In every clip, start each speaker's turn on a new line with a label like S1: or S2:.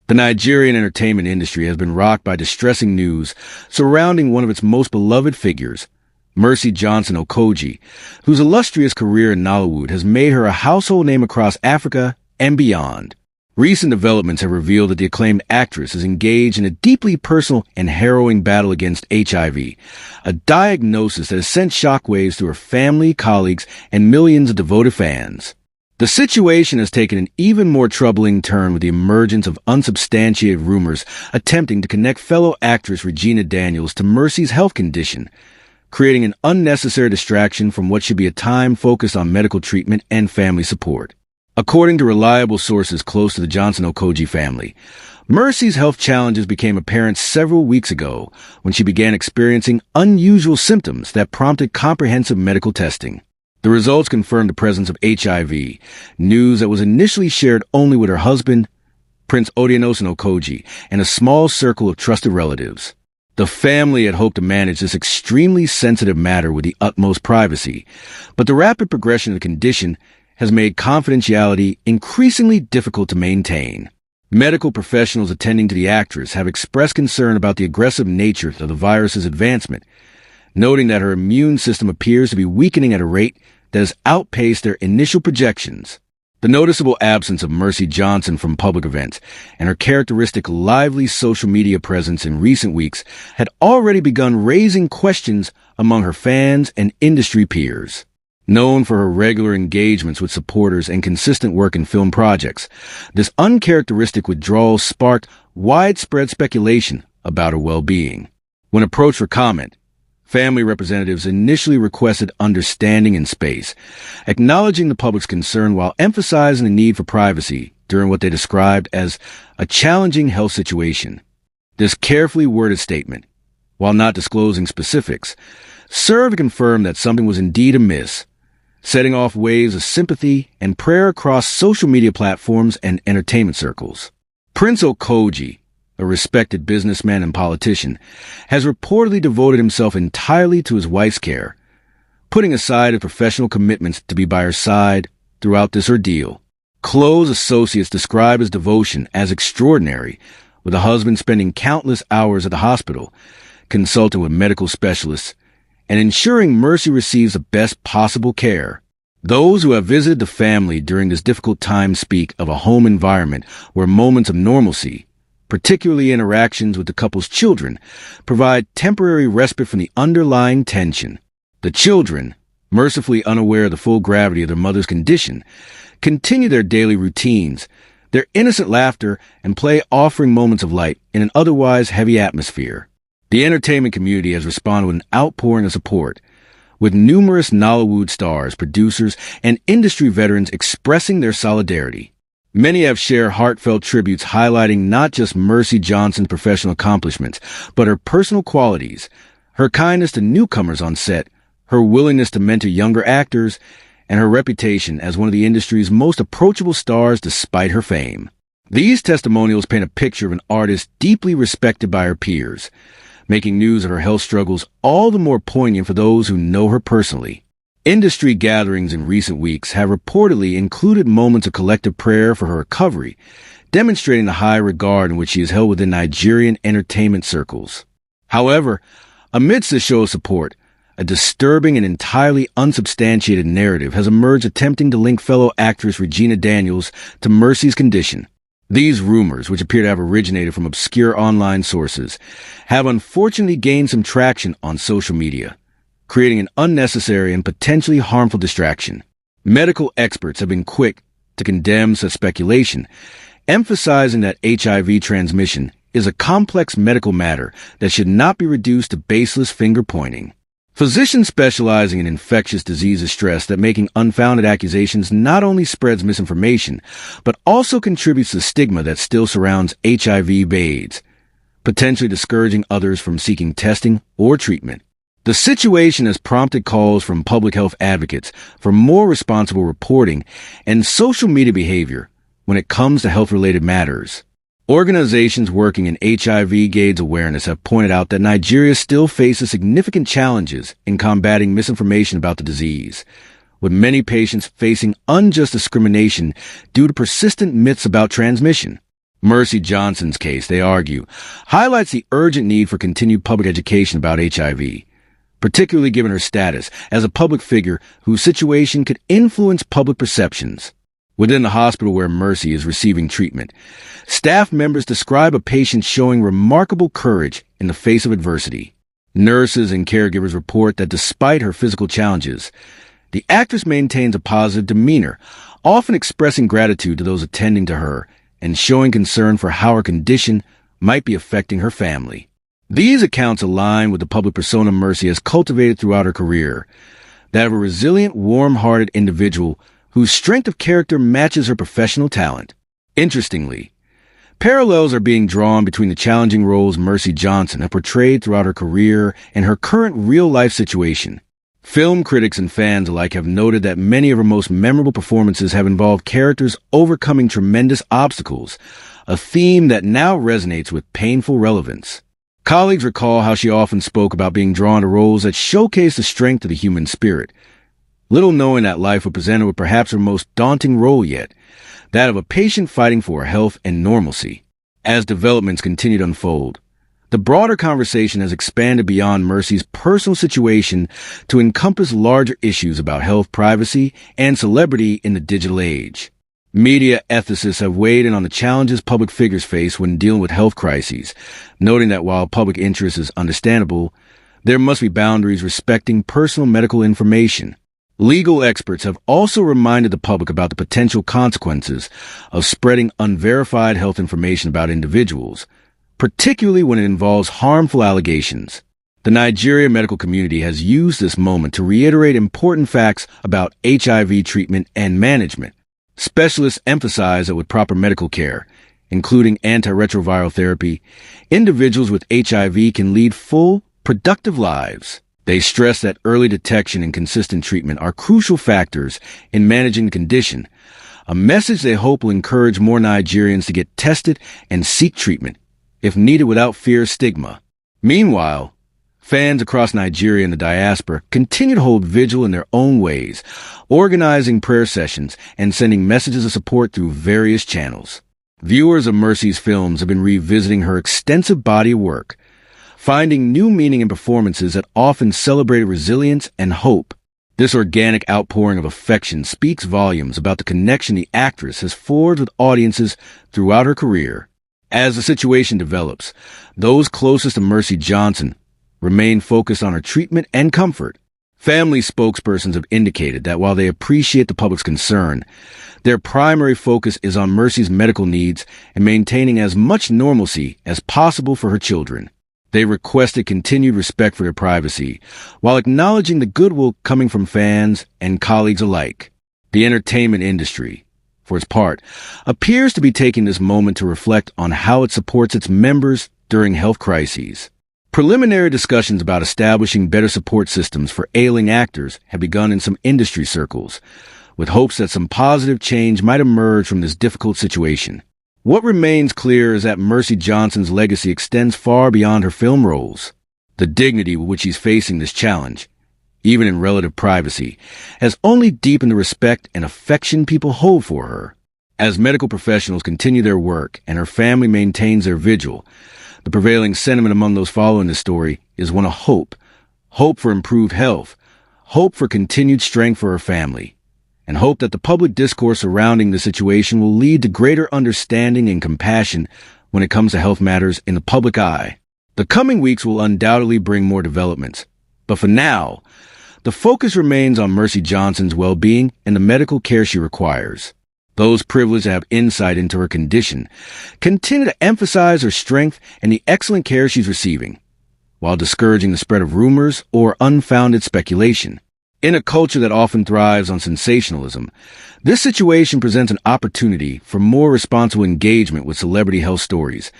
S1: The Nigerian entertainment industry has been rocked by distressing news surrounding one of its most beloved figures, Mercy Johnson Okoji, whose illustrious career in Nollywood has made her a household name across Africa and beyond. Recent developments have revealed that the acclaimed actress is engaged in a deeply personal and harrowing battle against HIV, a diagnosis that has sent shockwaves through her family, colleagues, and millions of devoted fans. The situation has taken an even more troubling turn with the emergence of unsubstantiated rumors attempting to connect fellow actress Regina Daniels to Mercy's health condition, creating an unnecessary distraction from what should be a time focused on medical treatment and family support. According to reliable sources close to the Johnson Okoji family, Mercy's health challenges became apparent several weeks ago when she began experiencing unusual symptoms that prompted comprehensive medical testing. The results confirmed the presence of HIV, news that was initially shared only with her husband, Prince Odianosun Okoji, and a small circle of trusted relatives. The family had hoped to manage this extremely sensitive matter with the utmost privacy, but the rapid progression of the condition has made confidentiality increasingly difficult to maintain. Medical professionals attending to the actress have expressed concern about the aggressive nature of the virus's advancement, noting that her immune system appears to be weakening at a rate that has outpaced their initial projections. The noticeable absence of Mercy Johnson from public events and her characteristic lively social media presence in recent weeks had already begun raising questions among her fans and industry peers. Known for her regular engagements with supporters and consistent work in film projects, this uncharacteristic withdrawal sparked widespread speculation about her well-being. When approached for comment, family representatives initially requested understanding and space, acknowledging the public's concern while emphasizing the need for privacy during what they described as a challenging health situation. This carefully worded statement, while not disclosing specifics, served to confirm that something was indeed amiss, setting off waves of sympathy and prayer across social media platforms and entertainment circles. Prince Okoji, a respected businessman and politician, has reportedly devoted himself entirely to his wife's care, putting aside his professional commitments to be by her side throughout this ordeal. Close associates describe his devotion as extraordinary, with the husband spending countless hours at the hospital, consulting with medical specialists, and ensuring Mercy receives the best possible care. Those who have visited the family during this difficult time speak of a home environment where moments of normalcy, particularly interactions with the couple's children, provide temporary respite from the underlying tension. The children, mercifully unaware of the full gravity of their mother's condition, continue their daily routines, their innocent laughter and play, offering moments of light in an otherwise heavy atmosphere. The entertainment community has responded with an outpouring of support, with numerous Nollywood stars, producers, and industry veterans expressing their solidarity. Many have shared heartfelt tributes highlighting not just Mercy Johnson's professional accomplishments, but her personal qualities, her kindness to newcomers on set, her willingness to mentor younger actors, and her reputation as one of the industry's most approachable stars despite her fame. These testimonials paint a picture of an artist deeply respected by her peers, making news of her health struggles all the more poignant for those who know her personally. Industry gatherings in recent weeks have reportedly included moments of collective prayer for her recovery, demonstrating the high regard in which she is held within Nigerian entertainment circles. However, amidst this show of support, a disturbing and entirely unsubstantiated narrative has emerged attempting to link fellow actress Regina Daniels to Mercy's condition. These rumors, which appear to have originated from obscure online sources, have unfortunately gained some traction on social media, creating an unnecessary and potentially harmful distraction. Medical experts have been quick to condemn such speculation, emphasizing that HIV transmission is a complex medical matter that should not be reduced to baseless finger-pointing. Physicians specializing in infectious diseases stress that making unfounded accusations not only spreads misinformation, but also contributes to the stigma that still surrounds HIV/AIDS, potentially discouraging others from seeking testing or treatment. The situation has prompted calls from public health advocates for more responsible reporting and social media behavior when it comes to health-related matters. Organizations working in HIV/AIDS awareness have pointed out that Nigeria still faces significant challenges in combating misinformation about the disease, with many patients facing unjust discrimination due to persistent myths about transmission. Mercy Johnson's case, they argue, highlights the urgent need for continued public education about HIV, particularly given her status as a public figure whose situation could influence public perceptions. Within the hospital where Mercy is receiving treatment, staff members describe a patient showing remarkable courage in the face of adversity. Nurses and caregivers report that despite her physical challenges, the actress maintains a positive demeanor, often expressing gratitude to those attending to her and showing concern for how her condition might be affecting her family. These accounts align with the public persona Mercy has cultivated throughout her career, that of a resilient, warm-hearted individual whose strength of character matches her professional talent. Interestingly, parallels are being drawn between the challenging roles Mercy Johnson has portrayed throughout her career and her current real-life situation. Film critics and fans alike have noted that many of her most memorable performances have involved characters overcoming tremendous obstacles, a theme that now resonates with painful relevance. Colleagues recall how she often spoke about being drawn to roles that showcase the strength of the human spirit, little knowing that life would present her with perhaps her most daunting role yet, that of a patient fighting for her health and normalcy. As developments continue to unfold, the broader conversation has expanded beyond Mercy's personal situation to encompass larger issues about health, privacy, and celebrity in the digital age. Media ethicists have weighed in on the challenges public figures face when dealing with health crises, noting that while public interest is understandable, there must be boundaries respecting personal medical information. Legal experts have also reminded the public about the potential consequences of spreading unverified health information about individuals, particularly when it involves harmful allegations. The Nigerian medical community has used this moment to reiterate important facts about HIV treatment and management. Specialists emphasize that with proper medical care, including antiretroviral therapy, individuals with HIV can lead full, productive lives. They stress that early detection and consistent treatment are crucial factors in managing the condition, a message they hope will encourage more Nigerians to get tested and seek treatment, if needed without fear of stigma. Meanwhile, fans across Nigeria and the diaspora continue to hold vigil in their own ways, organizing prayer sessions and sending messages of support through various channels. Viewers of Mercy's films have been revisiting her extensive body of work, finding new meaning in performances that often celebrated resilience and hope. This organic outpouring of affection speaks volumes about the connection the actress has forged with audiences throughout her career. As the situation develops, those closest to Mercy Johnson remain focused on her treatment and comfort. Family spokespersons have indicated that while they appreciate the public's concern, their primary focus is on Mercy's medical needs and maintaining as much normalcy as possible for her children. They requested continued respect for their privacy, while acknowledging the goodwill coming from fans and colleagues alike. The entertainment industry, for its part, appears to be taking this moment to reflect on how it supports its members during health crises. Preliminary discussions about establishing better support systems for ailing actors have begun in some industry circles, with hopes that some positive change might emerge from this difficult situation. What remains clear is that Mercy Johnson's legacy extends far beyond her film roles. The dignity with which she's facing this challenge, even in relative privacy, has only deepened the respect and affection people hold for her. As medical professionals continue their work and her family maintains their vigil, the prevailing sentiment among those following this story is one of hope. Hope for improved health, hope for continued strength for her family, and hope that the public discourse surrounding the situation will lead to greater understanding and compassion when it comes to health matters in the public eye. The coming weeks will undoubtedly bring more developments, but for now, the focus remains on Mercy Johnson's well-being and the medical care she requires. Those privileged to have insight into her condition continue to emphasize her strength and the excellent care she's receiving, while discouraging the spread of rumors or unfounded speculation. In a culture that often thrives on sensationalism, this situation presents an opportunity for more responsible engagement with celebrity health stories,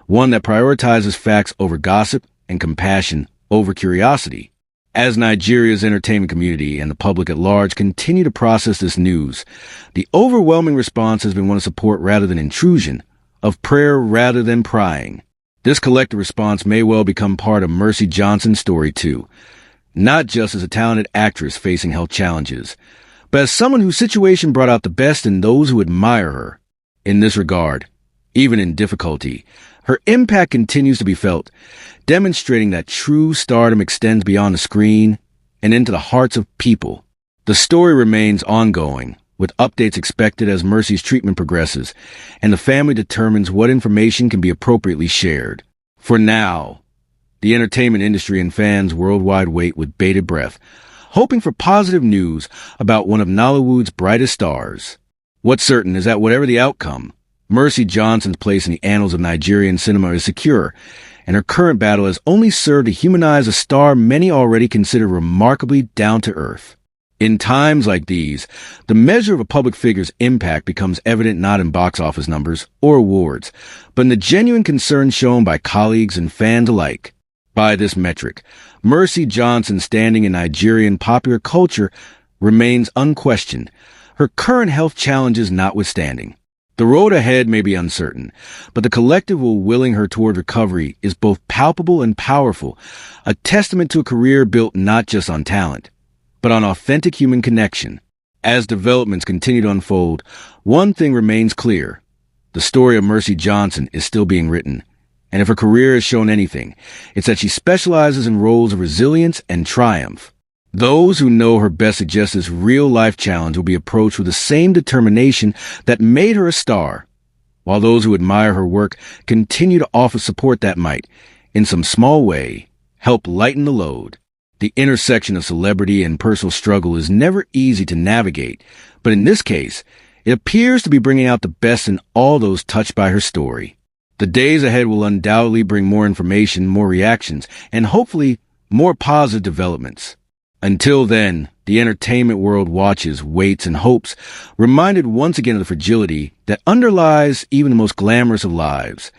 S1: one that prioritizes facts over gossip and compassion over curiosity. As Nigeria's entertainment community and the public at large continue to process this news, the overwhelming response has been one of support rather than intrusion, of prayer rather than prying. This collective response may well become part of Mercy Johnson's story too, not just as a talented actress facing health challenges, but as someone whose situation brought out the best in those who admire her. In this regard, Even in difficulty, her impact continues to be felt, demonstrating that true stardom extends beyond the screen and into the hearts of people. The story remains ongoing, with updates expected as Mercy's treatment progresses, and the family determines what information can be appropriately shared. For now, the entertainment industry and fans worldwide wait with bated breath, hoping for positive news about one of Nollywood's brightest stars. What's certain is that whatever the outcome, Mercy Johnson's place in the annals of Nigerian cinema is secure, and her current battle has only served to humanize a star many already consider remarkably down-to-earth. In times like these, the measure of a public figure's impact becomes evident not in box office numbers or awards, but in the genuine concern shown by colleagues and fans alike. By this metric, Mercy Johnson's standing in Nigerian popular culture remains unquestioned, her current health challenges notwithstanding. The road ahead may be uncertain, but the collective will willing her toward recovery is both palpable and powerful, a testament to a career built not just on talent, but on authentic human connection. As developments continue to unfold, one thing remains clear. The story of Mercy Johnson is still being written, and if her career has shown anything, it's that she specializes in roles of resilience and triumph. Those who know her best suggest this real-life challenge will be approached with the same determination that made her a star, while those who admire her work continue to offer support that might, in some small way, help lighten the load. The intersection of celebrity and personal struggle is never easy to navigate, but in this case, it appears to be bringing out the best in all those touched by her story. The days ahead will undoubtedly bring more information, more reactions, and hopefully more positive developments. Until then, the entertainment world watches, waits, and hopes, reminded once again of the fragility that underlies even the most glamorous of lives,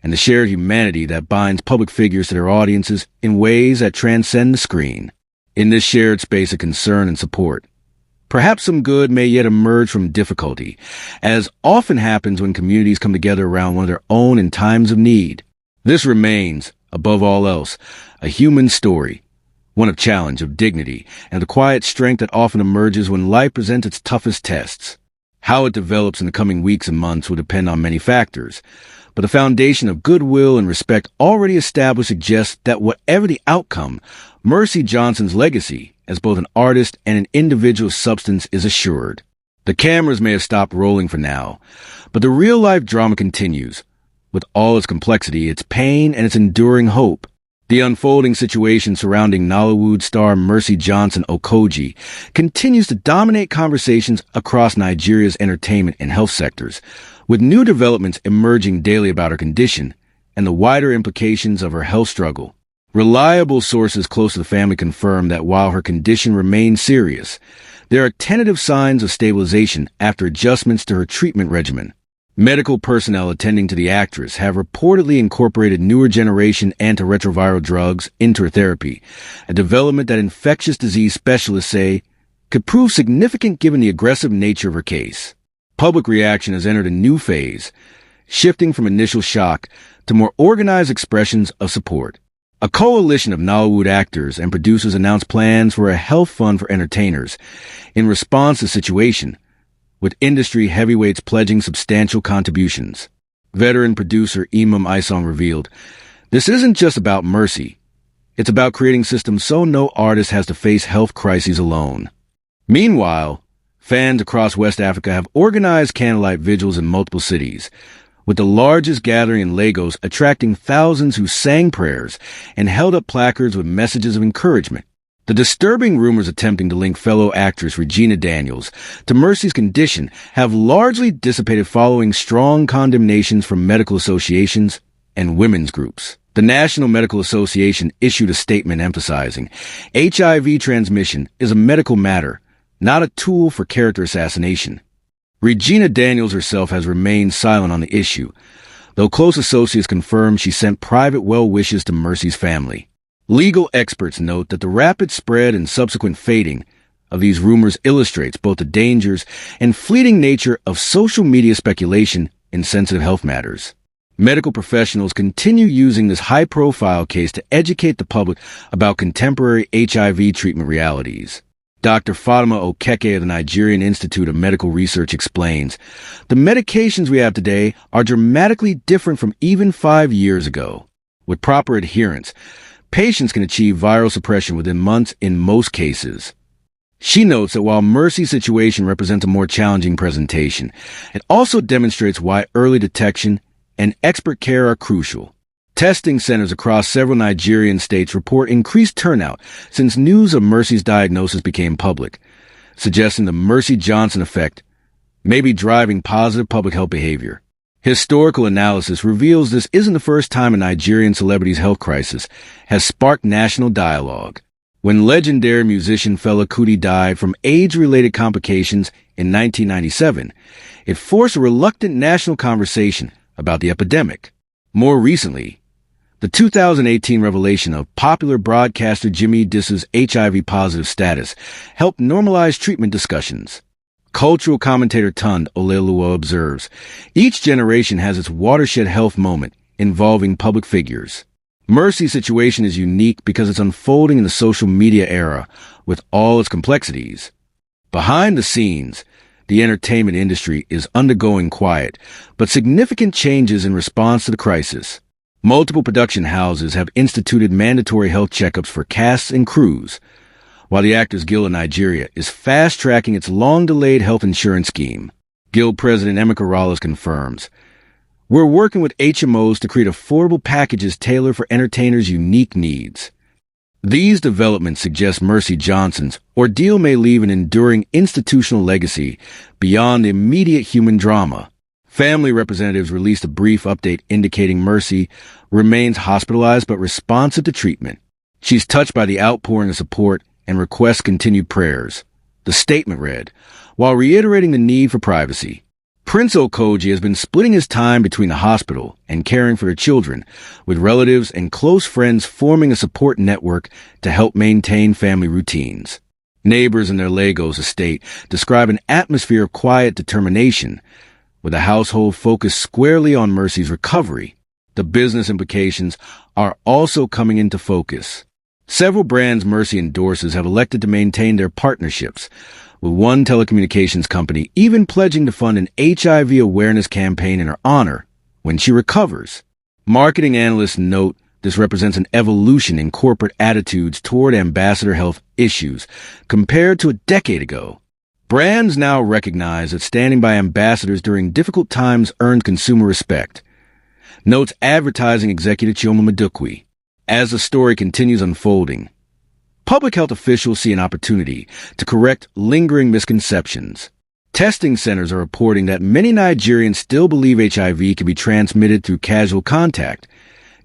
S1: and the shared humanity that binds public figures to their audiences in ways that transcend the screen. In this shared space of concern and support, perhaps some good may yet emerge from difficulty, as often happens when communities come together around one of their own in times of need. This remains, above all else, a human story, one of challenge, of dignity, and the quiet strength that often emerges when life presents its toughest tests. How it develops in the coming weeks and months will depend on many factors, but the foundation of goodwill and respect already established suggests that whatever the outcome, Mercy Johnson's legacy as both an artist and an individual substance is assured. The cameras may have stopped rolling for now, but the real-life drama continues, with all its complexity, its pain, and its enduring hope. The unfolding situation surrounding Nollywood star Mercy Johnson Okoji continues to dominate conversations across Nigeria's entertainment and health sectors, with new developments emerging daily about her condition and the wider implications of her health struggle. Reliable sources close to the family confirm that while her condition remains serious, there are tentative signs of stabilization after adjustments to her treatment regimen. Medical personnel attending to the actress have reportedly incorporated newer generation antiretroviral drugs into her therapy, a development that infectious disease specialists say could prove significant given the aggressive nature of her case. Public reaction has entered a new phase, shifting from initial shock to more organized expressions of support. A coalition of Nollywood actors and producers announced plans for a health fund for entertainers in response to the situation, with industry heavyweights pledging substantial contributions. Veteran producer Imam Isong revealed, "This isn't just about Mercy. It's about creating systems so no artist has to face health crises alone." Meanwhile, fans across West Africa have organized candlelight vigils in multiple cities, with the largest gathering in Lagos attracting thousands who sang prayers and held up placards with messages of encouragement. The disturbing rumors attempting to link fellow actress Regina Daniels to Mercy's condition have largely dissipated following strong condemnations from medical associations and women's groups. The National Medical Association issued a statement emphasizing HIV transmission is a medical matter, not a tool for character assassination. Regina Daniels herself has remained silent on the issue, though close associates confirmed she sent private well wishes to Mercy's family. Legal experts note that the rapid spread and subsequent fading of these rumors illustrates both the dangers and fleeting nature of social media speculation in sensitive health matters. Medical professionals continue using this high-profile case to educate the public about contemporary HIV treatment realities. Dr. Fatima Okeke of the Nigerian Institute of Medical Research explains, the medications we have today are dramatically different from even 5 years ago. With proper adherence, patients can achieve viral suppression within months in most cases. She notes that while Mercy's situation represents a more challenging presentation, it also demonstrates why early detection and expert care are crucial. Testing centers across several Nigerian states report increased turnout since news of Mercy's diagnosis became public, suggesting the Mercy Johnson effect may be driving positive public health behavior. Historical analysis reveals this isn't the first time a Nigerian celebrity's health crisis has sparked national dialogue. When legendary musician Fela Kuti died from AIDS-related complications in 1997, it forced a reluctant national conversation about the epidemic. More recently, the 2018 revelation of popular broadcaster Jimmy Diss's HIV-positive status helped normalize treatment discussions. Cultural commentator Tunde Oleluwa observes, each generation has its watershed health moment involving public figures. Mercy's situation is unique because it's unfolding in the social media era with all its complexities. Behind the scenes, the entertainment industry is undergoing quiet but significant changes in response to the crisis. Multiple production houses have instituted mandatory health checkups for casts and crews, while the Actors Guild of Nigeria is fast-tracking its long-delayed health insurance scheme. Guild President Emeka Rawlings confirms, we're working with HMOs to create affordable packages tailored for entertainers' unique needs. These developments suggest Mercy Johnson's ordeal may leave an enduring institutional legacy beyond the immediate human drama. Family representatives released a brief update indicating Mercy remains hospitalized but responsive to treatment. She's touched by the outpouring of support and requests continued prayers. The statement read, while reiterating the need for privacy, Prince Okoji has been splitting his time between the hospital and caring for their children, with relatives and close friends forming a support network to help maintain family routines. Neighbors in their Lagos estate describe an atmosphere of quiet determination, with the household focused squarely on Mercy's recovery. The business implications are also coming into focus. Several brands Mercy endorses have elected to maintain their partnerships, with one telecommunications company even pledging to fund an HIV awareness campaign in her honor when she recovers. Marketing analysts note this represents an evolution in corporate attitudes toward ambassador health issues compared to a decade ago. Brands now recognize that standing by ambassadors during difficult times earns consumer respect, notes advertising executive Chioma Madukwe. As the story continues unfolding, public health officials see an opportunity to correct lingering misconceptions. Testing centers are reporting that many Nigerians still believe HIV can be transmitted through casual contact,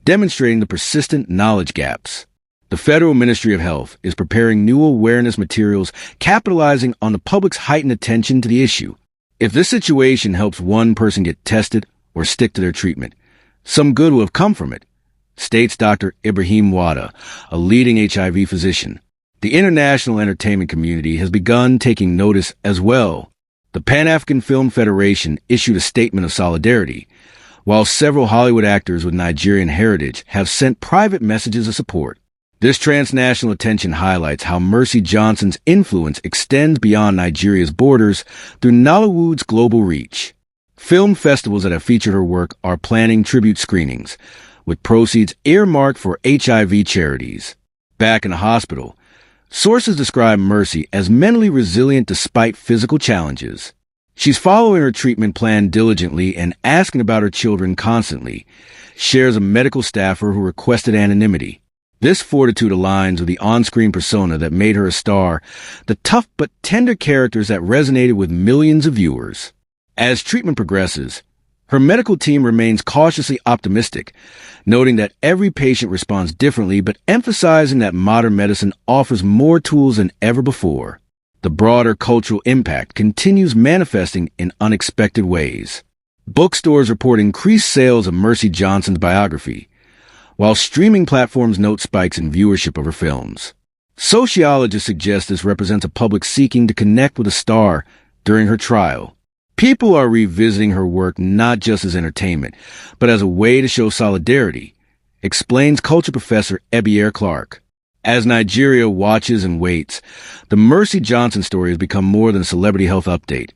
S1: demonstrating the persistent knowledge gaps. The Federal Ministry of Health is preparing new awareness materials capitalizing on the public's heightened attention to the issue. If this situation helps one person get tested or stick to their treatment, some good will have come from it, states Dr. Ibrahim Wada, a leading HIV physician. The international entertainment community has begun taking notice as well. The Pan-African Film Federation issued a statement of solidarity, while several Hollywood actors with Nigerian heritage have sent private messages of support. This transnational attention highlights how Mercy Johnson's influence extends beyond Nigeria's borders through Nollywood's global reach. Film festivals that have featured her work are planning tribute screenings, with proceeds earmarked for HIV charities. Back in the hospital, sources describe Mercy as mentally resilient despite physical challenges. She's following her treatment plan diligently and asking about her children constantly, shares a medical staffer who requested anonymity. This fortitude aligns with the on-screen persona that made her a star, the tough but tender characters that resonated with millions of viewers. As treatment progresses, her medical team remains cautiously optimistic, noting that every patient responds differently but emphasizing that modern medicine offers more tools than ever before. The broader cultural impact continues manifesting in unexpected ways. Bookstores report increased sales of Mercy Johnson's biography, while streaming platforms note spikes in viewership of her films. Sociologists suggest this represents a public seeking to connect with a star during her trial. People are revisiting her work not just as entertainment, but as a way to show solidarity, explains culture professor Ebier Clark. As Nigeria watches and waits, the Mercy Johnson story has become more than a celebrity health update.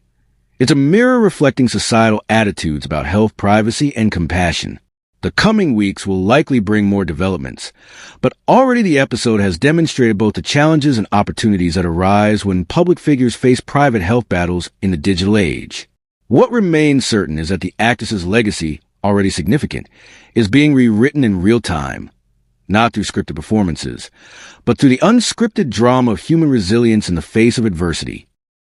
S1: It's a mirror reflecting societal attitudes about health, privacy, and compassion. The coming weeks will likely bring more developments, but already the episode has demonstrated both the challenges and opportunities that arise when public figures face private health battles in the digital age. What remains certain is that the actress's legacy, already significant, is being rewritten in real time, not through scripted performances, but through the unscripted drama of human resilience in the face of adversity.